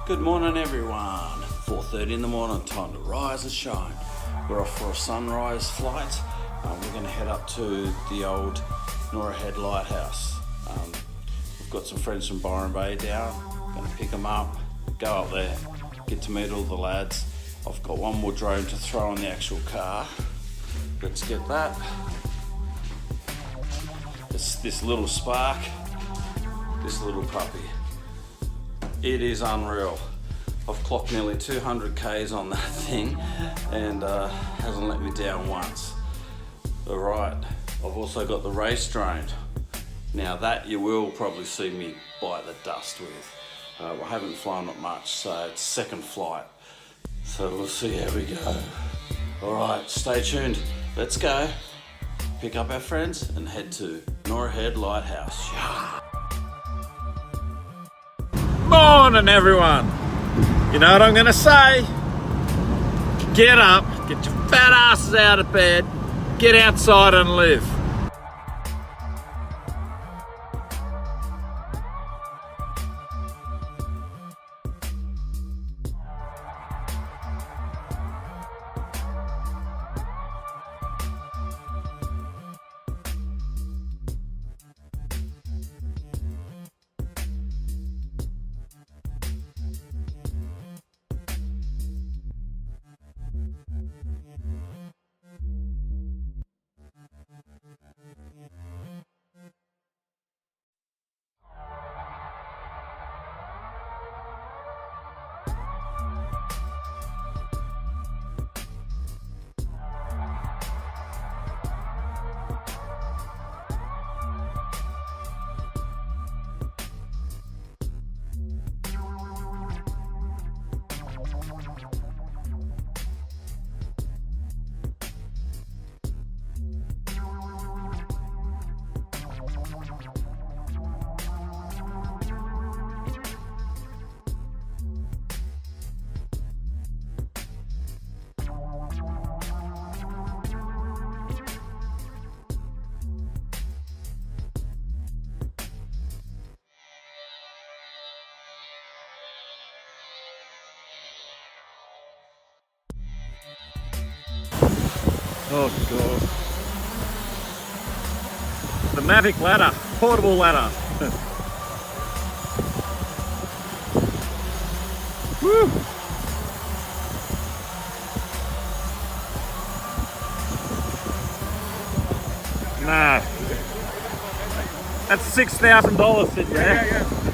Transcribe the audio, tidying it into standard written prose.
Good morning everyone. 4:30 in the morning, time to rise and shine. We're off for a sunrise flight. We're going to head up to the old Norah Head Lighthouse. We've got some friends from Byron Bay down. Going to pick them up, go up there, get to meet all the lads. I've got one more drone to throw in the actual car. Let's get that. It's this little Spark, this little puppy. It is unreal. I've clocked nearly 200 Ks on that thing and hasn't let me down once. All right, I've also got the race drone. Now that you will probably see me bite the dust with. I haven't flown it much, so it's second flight. So we'll see how we go. All right, stay tuned. Let's go. Pick up our friends and head to Norah Head Lighthouse. Yeah. Morning everyone. You know what I'm gonna say? Get up, get your fat asses out of bed, get outside and live. Oh God. The Mavic ladder, portable ladder. Woo! Nah. That's $6,000 sitting there. Yeah.